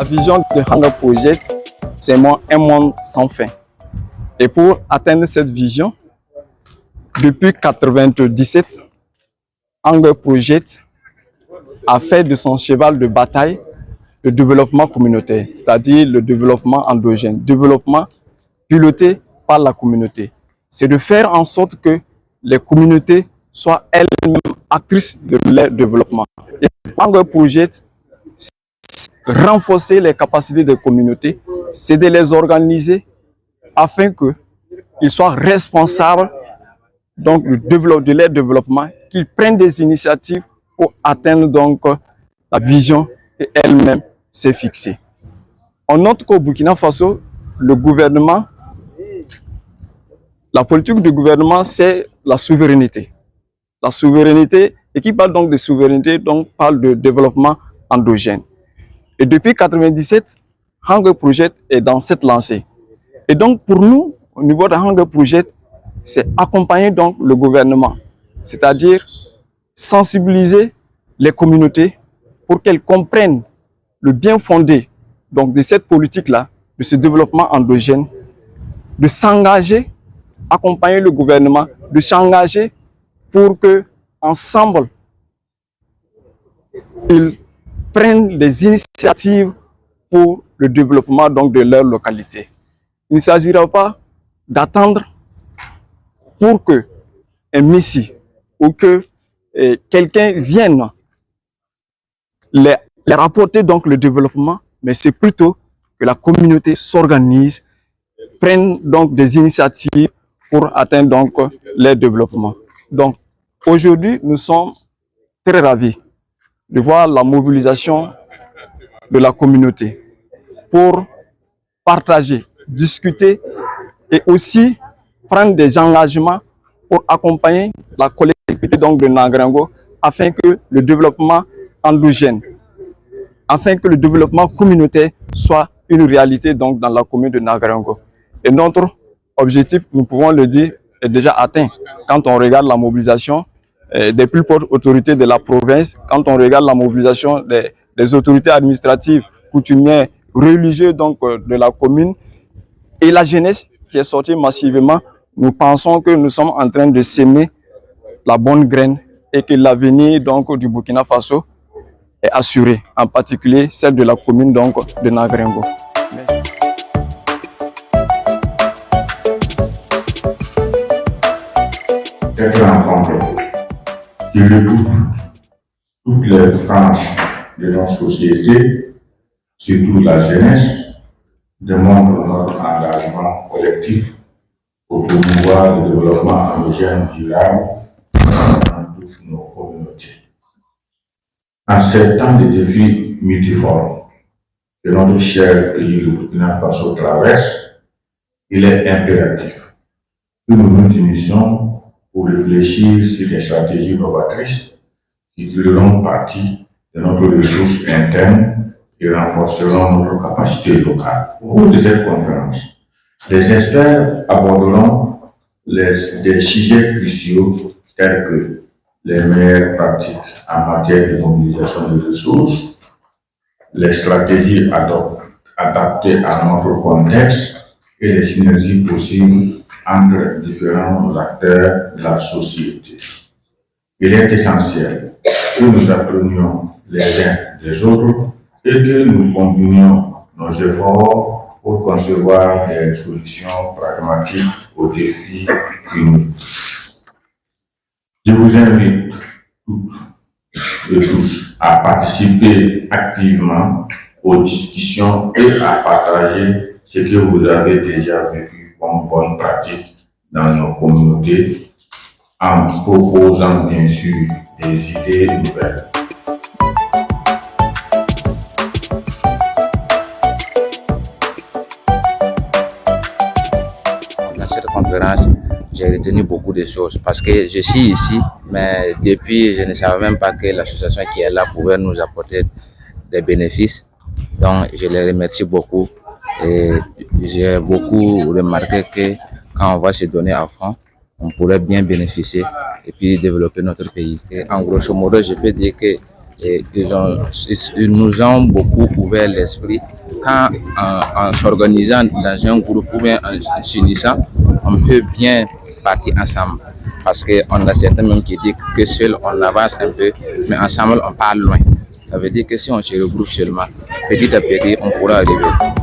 La vision de Hunger Project, c'est un monde sans fin. Et pour atteindre cette vision, depuis 1997, Hunger Project a fait de son cheval de bataille le développement communautaire, c'est-à-dire le développement endogène, développement piloté par la communauté. C'est de faire en sorte que les communautés soient elles-mêmes actrices de leur développement. Et Hunger Project, renforcer les capacités des communautés, c'est de les organiser afin qu'ils soient responsables donc, de leur développement, qu'ils prennent des initiatives pour atteindre donc la vision qu'elle-même s'est fixée. On note qu'au Burkina Faso, le gouvernement, la politique du gouvernement, c'est la souveraineté. La souveraineté, et qui parle donc de souveraineté, donc parle de développement endogène. Et depuis 1997, Hunger Project est dans cette lancée. Et donc pour nous, au niveau de Hunger Project, c'est accompagner donc le gouvernement, c'est-à-dire sensibiliser les communautés pour qu'elles comprennent le bien fondé donc, de cette politique-là, de ce développement endogène, de s'engager, accompagner le gouvernement, de s'engager pour que ensemble ils prennent des initiatives pour le développement donc, de leur localité. Il ne s'agira pas d'attendre pour que un messie ou que quelqu'un vienne les rapporter donc le développement, mais c'est plutôt que la communauté s'organise, prenne donc des initiatives pour atteindre donc leur développement. Donc aujourd'hui, nous sommes très ravis de voir la mobilisation de la communauté pour partager, discuter et aussi prendre des engagements pour accompagner la collectivité donc de Nagrango afin que le développement endogène, afin que le développement communautaire soit une réalité donc dans la commune de Nagrango. Et notre objectif, nous pouvons le dire, est déjà atteint quand on regarde la mobilisation des plus hautes autorités de la province, quand on regarde la mobilisation des autorités administratives, coutumières, religieuses donc de la commune et la jeunesse qui est sortie massivement. Nous pensons que nous sommes en train de s'aimer la bonne graine et que l'avenir donc du Burkina Faso est assuré, en particulier celle de la commune donc de Nagrango. Cette rencontre qui regroupe toutes les franges de notre société, surtout la jeunesse, démontre notre engagement collectif pour promouvoir le développement endogène durable dans toutes nos communautés. En ces temps de défis multiformes que notre cher pays, le Burkina Faso, traverse, il est impératif que nous nous unissions pour réfléchir sur des stratégies novatrices qui tireront parti de notre ressource interne et renforceront notre capacité locale. Au cours de cette conférence, les experts aborderont des sujets cruciaux tels que les meilleures pratiques en matière de mobilisation de ressources, les stratégies adaptées à notre contexte et les synergies possibles entre différents acteurs de la société. Il est essentiel que nous apprenions les uns des autres et que nous combinions nos efforts pour concevoir des solutions pragmatiques aux défis qui nous touchent. Je vous invite toutes et tous à participer activement aux discussions et à partager ce que vous avez déjà vécu comme bonne pratique dans nos communautés en proposant bien sûr des idées nouvelles. Dans cette conférence, j'ai retenu beaucoup de choses parce que je suis ici, mais depuis, je ne savais même pas que l'association qui est là pouvait nous apporter des bénéfices. Donc, je les remercie beaucoup et j'ai beaucoup remarqué que quand on va se donner à fond, on pourrait bien bénéficier et puis développer notre pays. Et en grosso modo, je peux dire que Et ils nous ont beaucoup ouvert l'esprit quand en s'organisant dans un groupe ou bien en s'unissant, on peut bien partir ensemble. Parce qu'on a certains même qui disent que seul on avance un peu, mais ensemble on part loin. Ça veut dire que si on se regroupe seulement, petit à petit on pourra arriver.